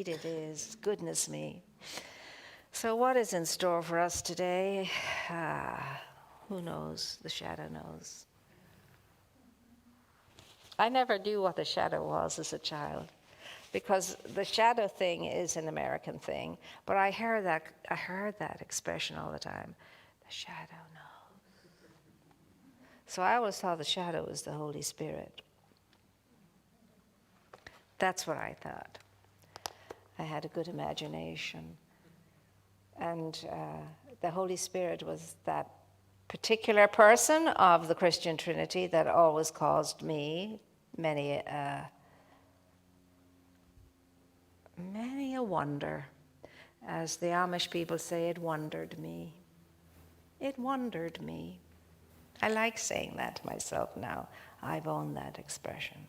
It is. Goodness me. So what is in store for us today? Who knows? The shadow knows. I never knew what the shadow was as a child, because the shadow thing is an American thing, but I heard that expression all the time. The shadow knows. So I always thought the shadow was the Holy Spirit. That's what I thought. I had a good imagination. And the Holy Spirit was that particular person of the Christian Trinity that always caused me many a wonder. As the Amish people say, it wondered me. It wondered me. I like saying that to myself now. I've owned that expression.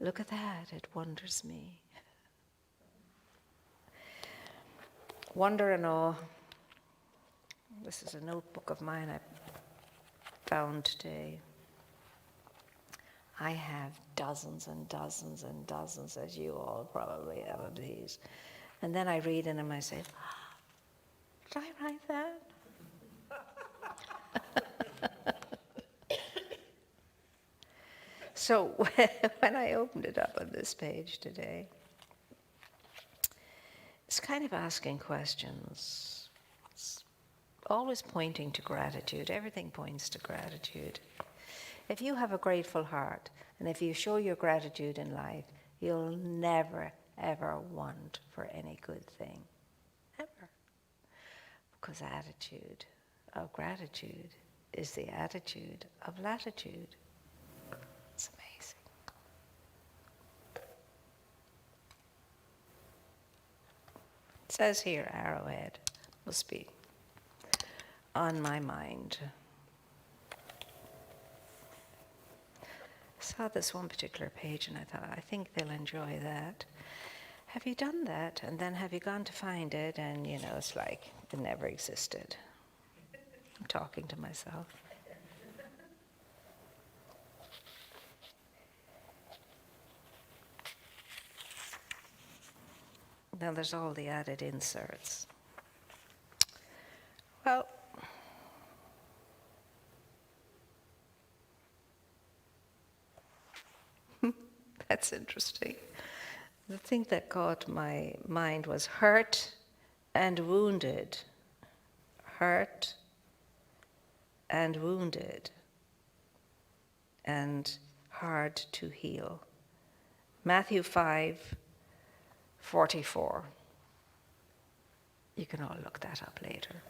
Look at that, it wonders me. Wonder and awe. This is a notebook of mine I found today. I have dozens and dozens and dozens, as you all probably have of these. And then I read in them, I say, did I write that? So when I opened it up on this page today, it's kind of asking questions. It's always pointing to gratitude. Everything points to gratitude. If you have a grateful heart, and if you show your gratitude in life, you'll never, ever want for any good thing. Ever. Because attitude of gratitude is the attitude of latitude. It's amazing. It says here, arrowhead must be on my mind. I saw this one particular page and I thought, I think they'll enjoy that. Have you done that? And then have you gone to find it? And it's like it never existed. I'm talking to myself. Now there's all the added inserts. Well, that's interesting. The thing that caught my mind was hurt and wounded. Hurt and wounded. And hard to heal. Matthew 5:44. You can all look that up later.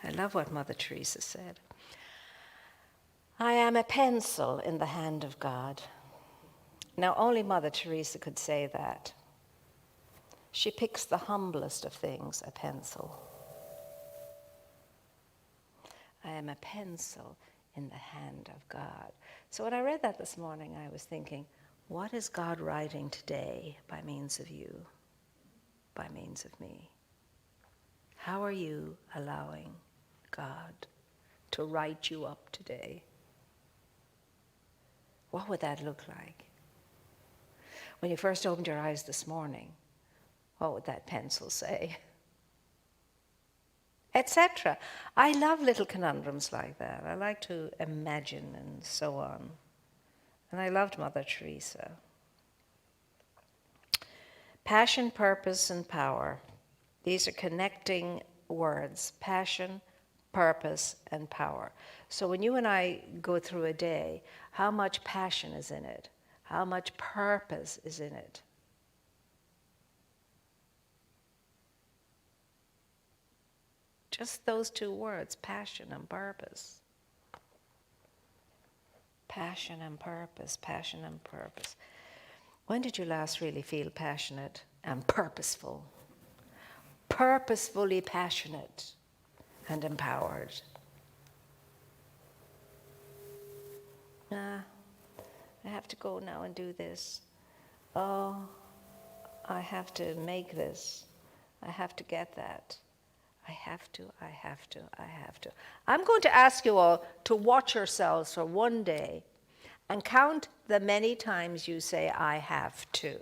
I love what Mother Teresa said. I am a pencil in the hand of God. Now, only Mother Teresa could say that. She picks the humblest of things, a pencil. I am a pencil in the hand of God. So when I read that this morning, I was thinking, what is God writing today by means of you, by means of me? How are you allowing God to write you up today? What would that look like? When you first opened your eyes this morning, what would that pencil say? Etc. I love little conundrums like that. I like to imagine and so on. And I loved Mother Teresa. Passion, purpose, and power. These are connecting words. Passion, purpose, and power. So when you and I go through a day, how much passion is in it? How much purpose is in it? Just those two words, passion and purpose. Passion and purpose, passion and purpose. When did you last really feel passionate and purposeful? Purposefully passionate and empowered. I have to go now and do this. Oh, I have to make this. I have to get that. I have to, I have to, I have to. I'm going to ask you all to watch yourselves for one day and count the many times you say, I have to.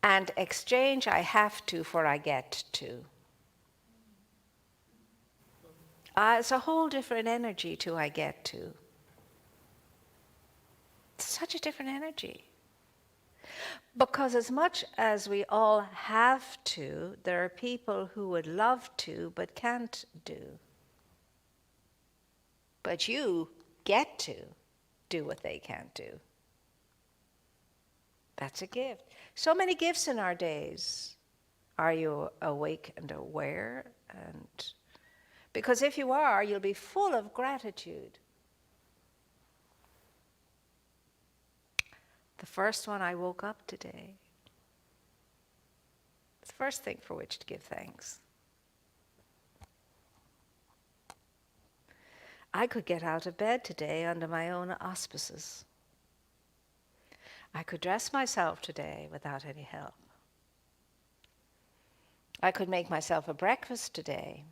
And exchange I have to for I get to. It's a whole different energy to I get to. It's such a different energy. Because as much as we all have to, there are people who would love to but can't do. But you get to do what they can't do. That's a gift. So many gifts in our days. Are you awake and aware? And because if you are, you'll be full of gratitude. The first one, I woke up today. It's the first thing for which to give thanks. I could get out of bed today under my own auspices. I could dress myself today without any help. I could make myself a breakfast today.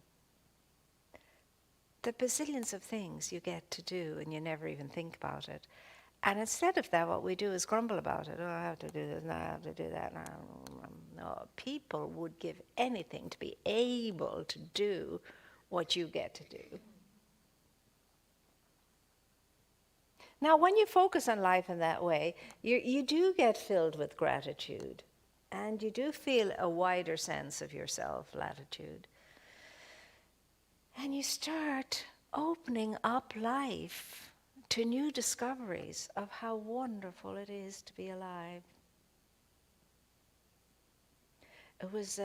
The bazillions of things you get to do and you never even think about it. And instead of that, what we do is grumble about it. Oh, I have to do this, and I have to do that. No, people would give anything to be able to do what you get to do. Now, when you focus on life in that way, you do get filled with gratitude, and you do feel a wider sense of your self-latitude. And you start opening up life to new discoveries of how wonderful it is to be alive. It was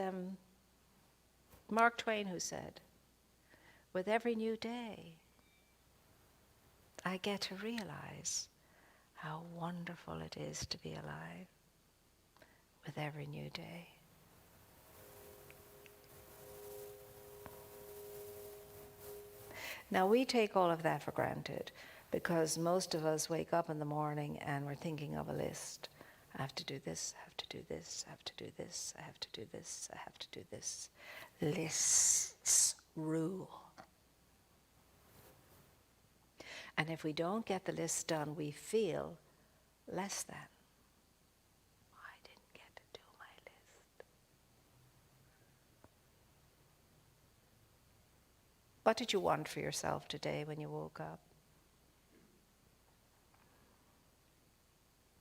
Mark Twain who said, with every new day, I get to realize how wonderful it is to be alive with every new day. Now we take all of that for granted because most of us wake up in the morning and we're thinking of a list. I have to do this, I have to do this, I have to do this, I have to do this, I have to do this. Lists rule. And if we don't get the list done, we feel less than. I didn't get to do my list. What did you want for yourself today when you woke up?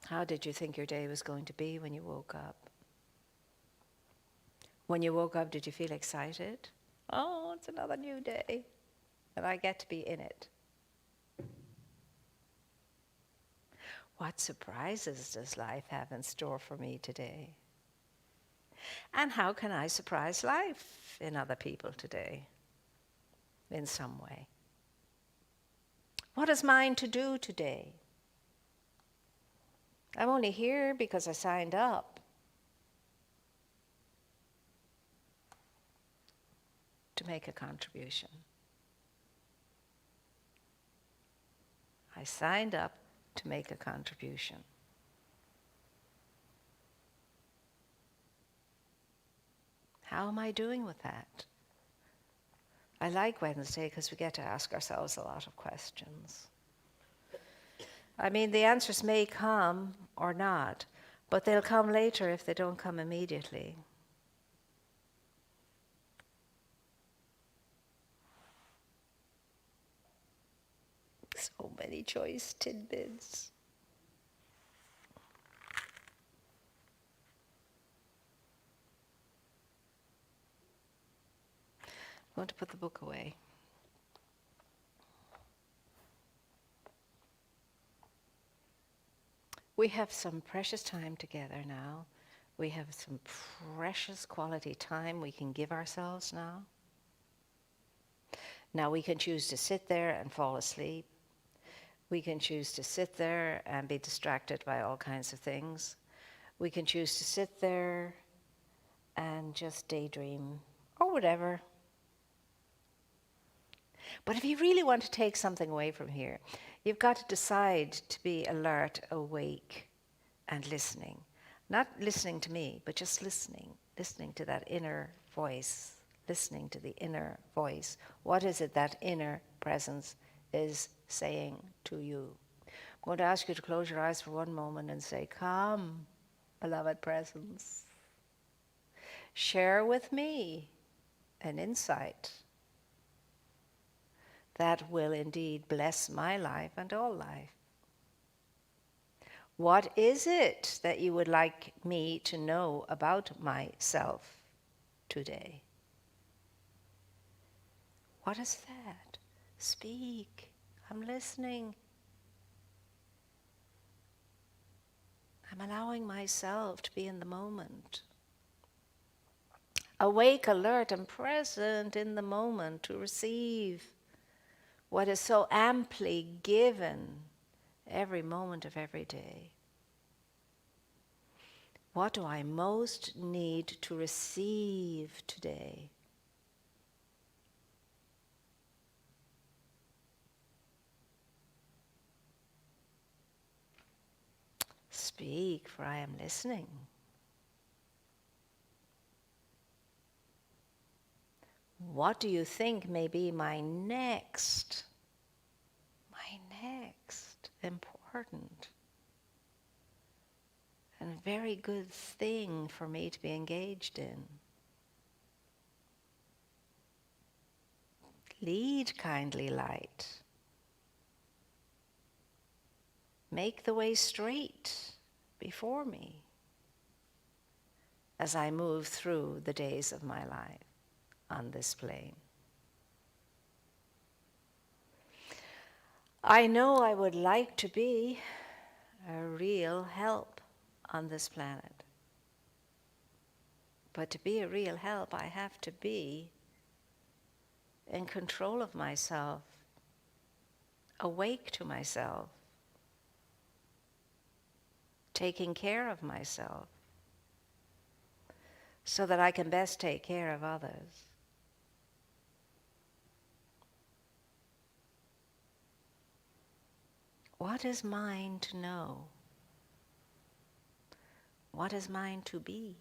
How did you think your day was going to be when you woke up? When you woke up, did you feel excited? Oh, it's another new day, and I get to be in it. What surprises does life have in store for me today? And how can I surprise life in other people today? In some way. What is mine to do today? I'm only here because I signed up to make a contribution. I signed up to make a contribution. How am I doing with that? I like Wednesday because we get to ask ourselves a lot of questions. I mean, the answers may come or not, but they'll come later if they don't come immediately. So many choice tidbits. I'm going to put the book away. We have some precious time together now. We have some precious quality time we can give ourselves now. Now we can choose to sit there and fall asleep. We can choose to sit there and be distracted by all kinds of things. We can choose to sit there and just daydream or whatever. But if you really want to take something away from here, you've got to decide to be alert, awake, and listening. Not listening to me, but just listening to that inner voice, listening to the inner voice. What is it that inner presence is saying to you? I'm going to ask you to close your eyes for one moment and say, "Come, beloved presence, share with me an insight that will indeed bless my life and all life. What is it that you would like me to know about myself today?" What is that? Speak. I'm listening. I'm allowing myself to be in the moment. Awake, alert, and present in the moment to receive what is so amply given every moment of every day. What do I most need to receive today? Speak, for I am listening. What do you think may be my next important and very good thing for me to be engaged in? Lead, kindly light. Make the way straight before me as I move through the days of my life on this plane. I know I would like to be a real help on this planet. But to be a real help, I have to be in control of myself, awake to myself, taking care of myself, so that I can best take care of others. What is mine to know? What is mine to be?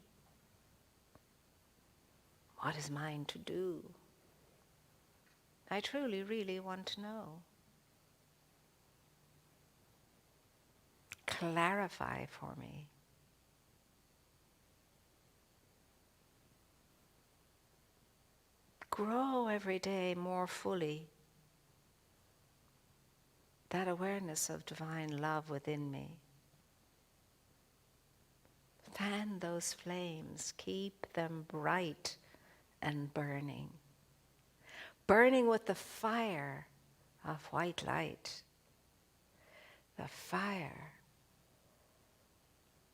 What is mine to do? I truly, really want to know. Clarify for me. Grow every day more fully that awareness of divine love within me. Fan those flames, keep them bright and burning. Burning with the fire of white light. The fire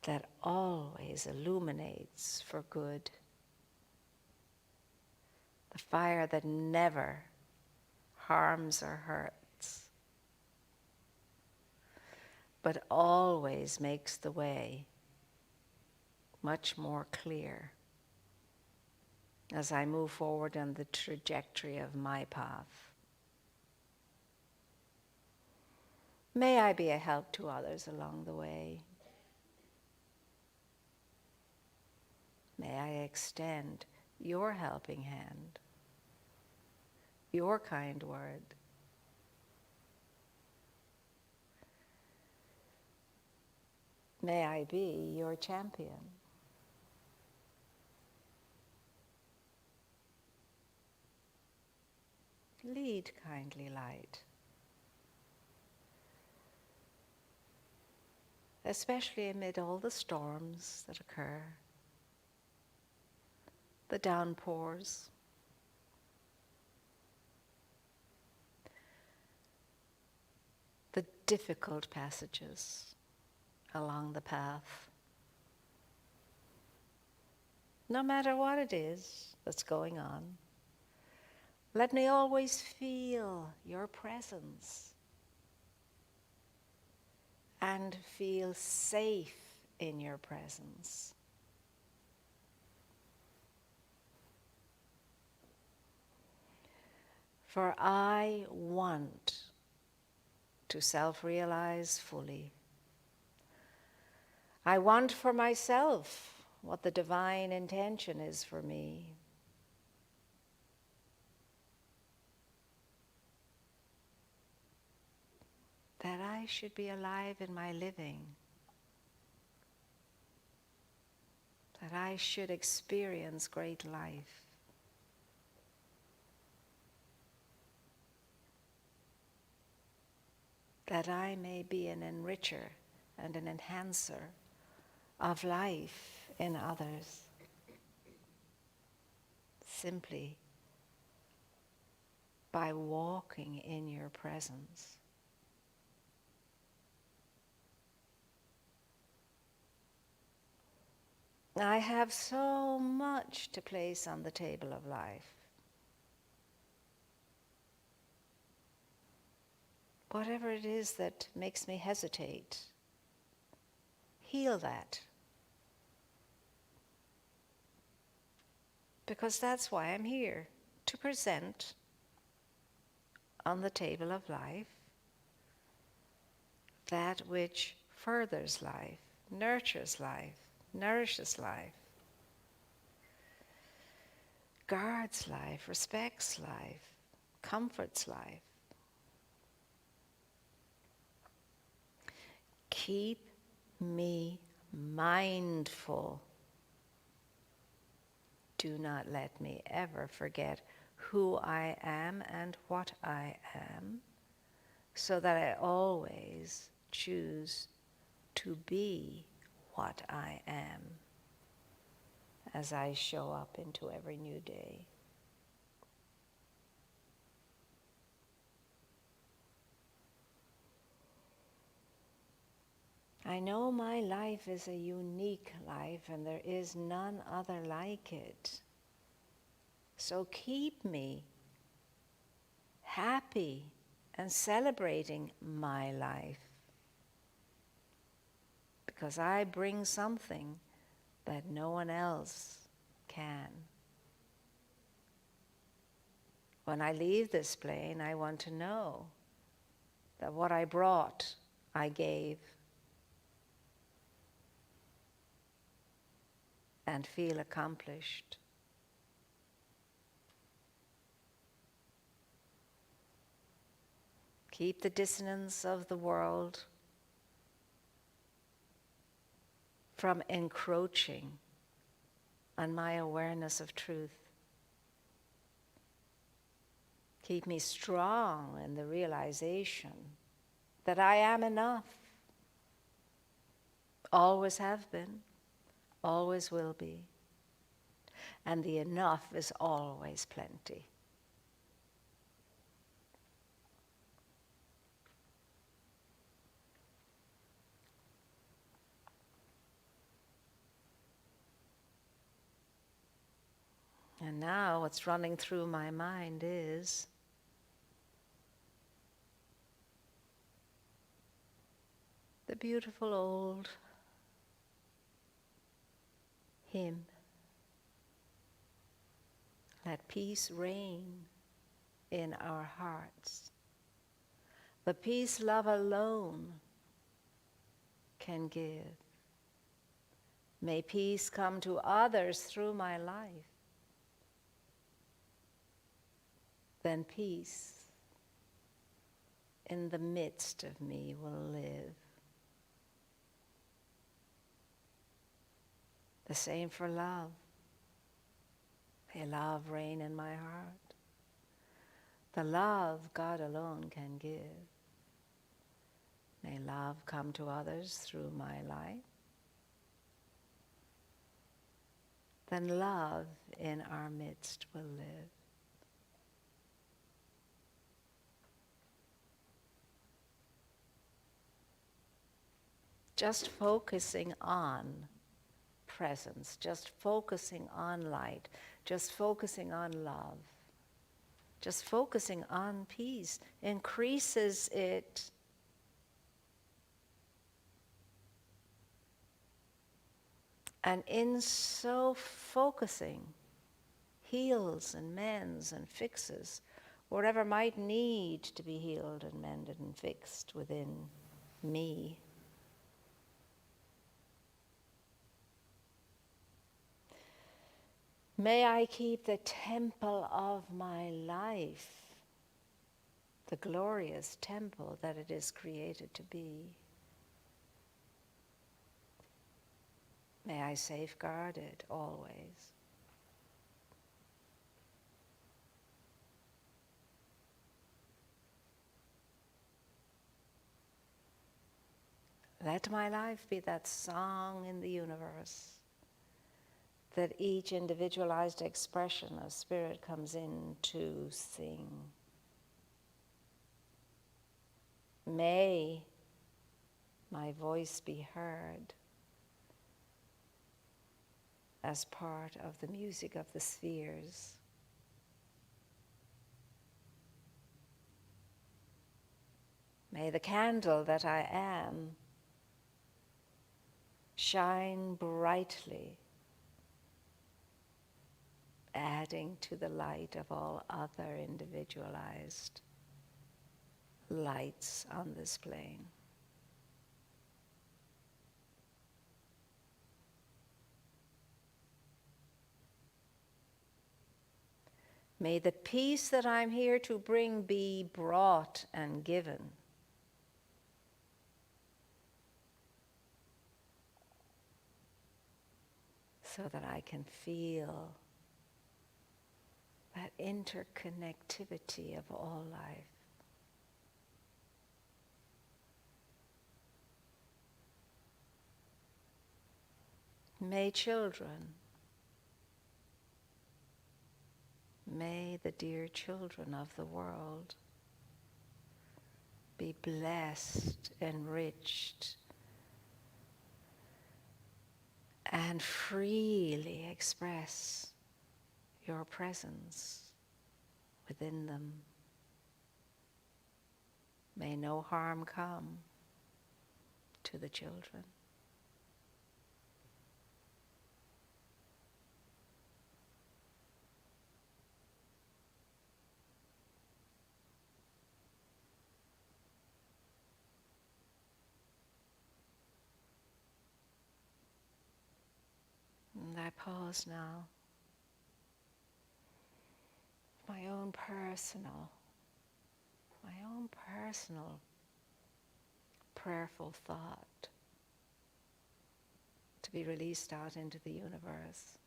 that always illuminates for good. The fire that never harms or hurts, but always makes the way much more clear as I move forward on the trajectory of my path. May I be a help to others along the way. May I extend your helping hand, your kind word. May I be your champion. Lead, kindly light. Especially amid all the storms that occur, the downpours, the difficult passages along the path. No matter what it is that's going on, let me always feel your presence and feel safe in your presence. For I want to self-realize fully. I want for myself what the divine intention is for me. That I should be alive in my living. That I should experience great life. That I may be an enricher and an enhancer of life in others. Simply by walking in your presence. I have so much to place on the table of life. Whatever it is that makes me hesitate, heal that. Because that's why I'm here, to present on the table of life that which furthers life, nurtures life, nourishes life, guards life, respects life, comforts life. Keep me mindful. Do not let me ever forget who I am and what I am, so that I always choose to be what I am as I show up into every new day. I know my life is a unique life and there is none other like it. So keep me happy and celebrating my life, because I bring something that no one else can. When I leave this plane, I want to know that what I brought, I gave, and feel accomplished. Keep the dissonance of the world from encroaching on my awareness of truth. Keep me strong in the realization that I am enough. Always have been, always will be. And the enough is always plenty. And now what's running through my mind is the beautiful old hymn, "Let peace reign in our hearts." The peace love alone can give. May peace come to others through my life. Then peace in the midst of me will live. The same for love. May love reign in my heart. The love God alone can give. May love come to others through my life. Then love in our midst will live. Just focusing on presence, just focusing on light, just focusing on love, just focusing on peace increases it. And in so focusing, heals and mends and fixes whatever might need to be healed and mended and fixed within me. May I keep the temple of my life, the glorious temple that it is created to be. May I safeguard it always. Let my life be that song in the universe that each individualized expression of spirit comes in to sing. May my voice be heard as part of the music of the spheres. May the candle that I am shine brightly, adding to the light of all other individualized lights on this plane. May the peace that I'm here to bring be brought and given. So that I can feel that interconnectivity of all life. May children, may the dear children of the world be blessed, enriched, and freely express your presence within them. May no harm come to the children. And I pause now. My own personal prayerful thought to be released out into the universe.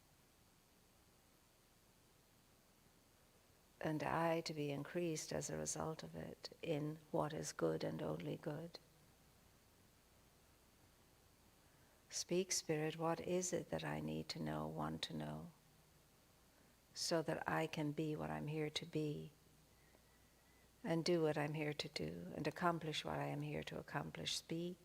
And I to be increased as a result of it in what is good and only good. Speak, Spirit, what is it that I need to know, want to know, so that I can be what I'm here to be, and do what I'm here to do, and accomplish what I am here to accomplish. Speak.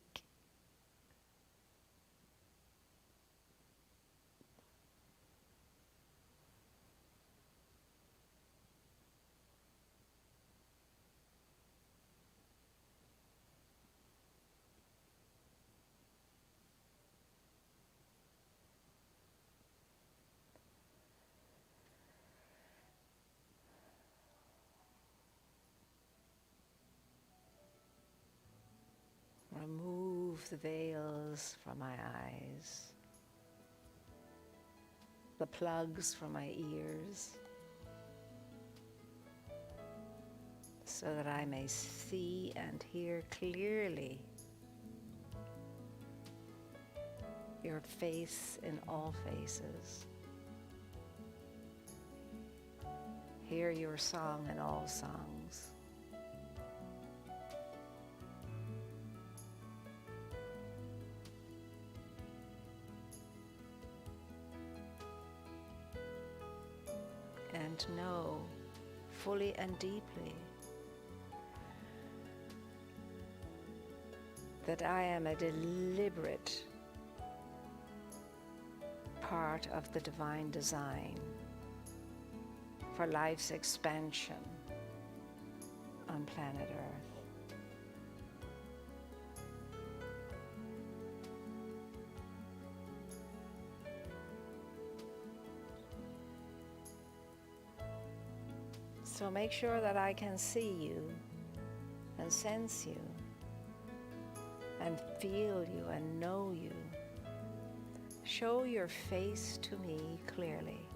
Remove the veils from my eyes, the plugs from my ears, so that I may see and hear clearly your face in all faces. Hear your song in all songs. And know fully and deeply that I am a deliberate part of the divine design for life's expansion on planet Earth. So make sure that I can see you and sense you and feel you and know you. Show your face to me clearly.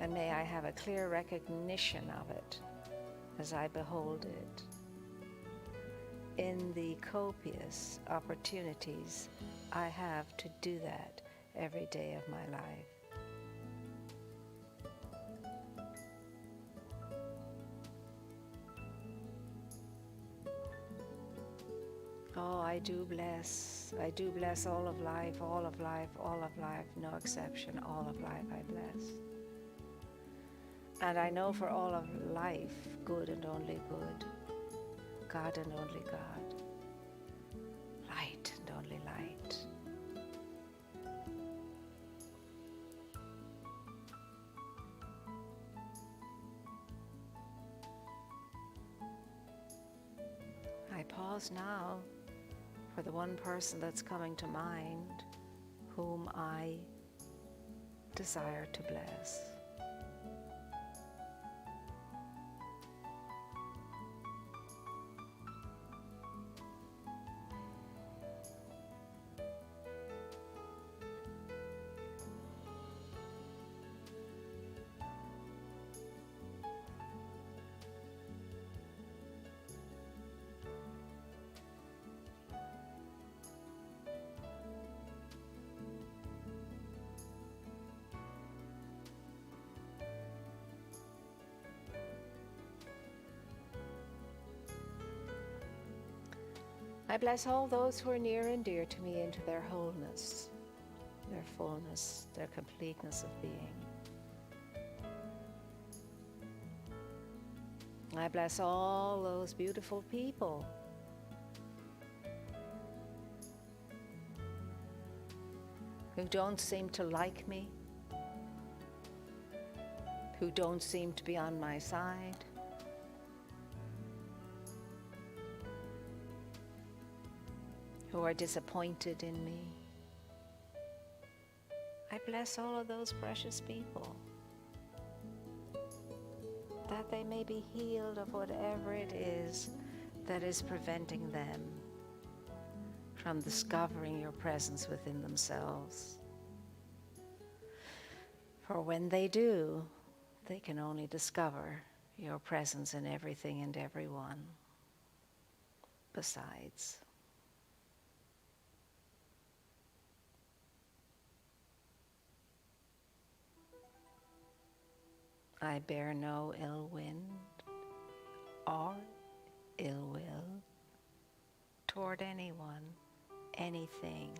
And may I have a clear recognition of it as I behold it in the copious opportunities I have to do that every day of my life. Oh, I do bless all of life, all of life, all of life, no exception, all of life I bless. And I know for all of life, good and only good, God and only God, light and only light. I pause now for the one person that's coming to mind whom I desire to bless. I bless all those who are near and dear to me into their wholeness, their fullness, their completeness of being. I bless all those beautiful people who don't seem to like me, who don't seem to be on my side, who are disappointed in me. I bless all of those precious people, that they may be healed of whatever it is that is preventing them from discovering your presence within themselves. For when they do, they can only discover your presence in everything and everyone besides. I bear no ill wind or ill will toward anyone, anything,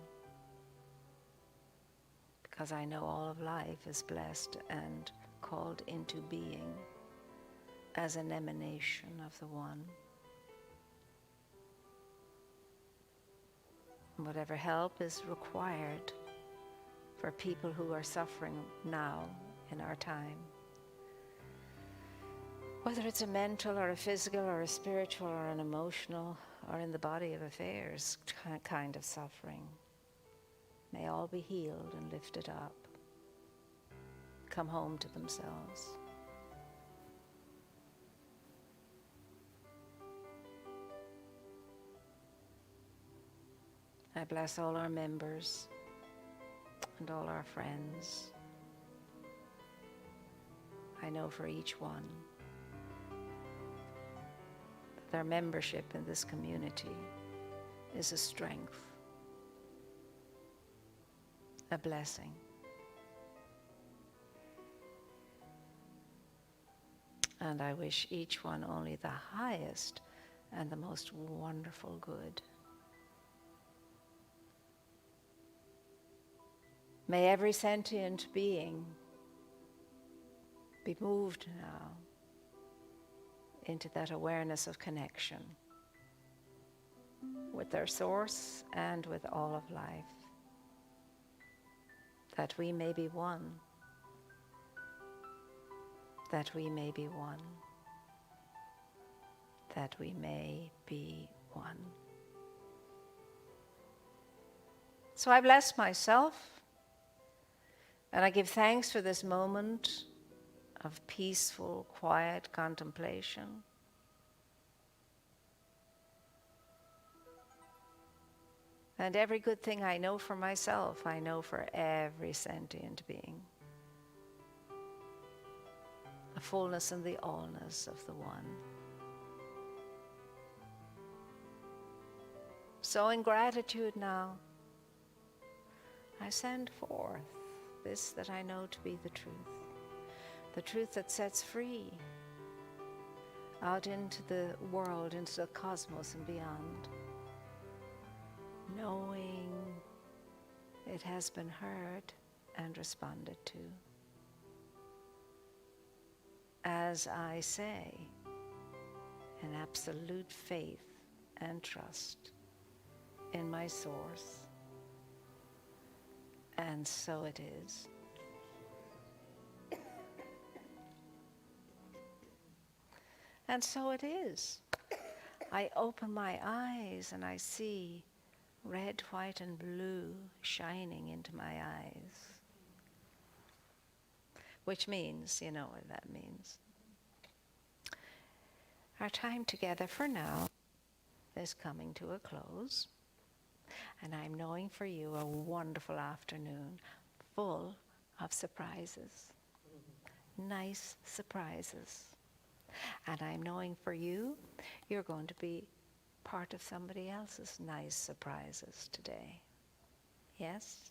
because I know all of life is blessed and called into being as an emanation of the One. Whatever help is required for people who are suffering now in our time, whether it's a mental or a physical or a spiritual or an emotional or in the body of affairs kind of suffering, may all be healed and lifted up, come home to themselves. I bless all our members and all our friends. I know for each one that their membership in this community is a strength, a blessing. And I wish each one only the highest and the most wonderful good. May every sentient being be moved now into that awareness of connection with their source and with all of life, that we may be one, that we may be one, that we may be one. So I bless myself, and I give thanks for this moment of peaceful, quiet contemplation. And every good thing I know for myself, I know for every sentient being. fullness and the allness of the one. So in gratitude now, I send forth this that I know to be the truth that sets free out into the world, into the cosmos and beyond, knowing it has been heard and responded to. As I say, in absolute faith and trust in my source. And so it is. And so it is. I open my eyes and I see red, white, and blue shining into my eyes. Which means, you know what that means. Our time together for now is coming to a close. And I'm knowing for you a wonderful afternoon full of surprises. Nice surprises. And I'm knowing for you, you're going to be part of somebody else's nice surprises today. Yes?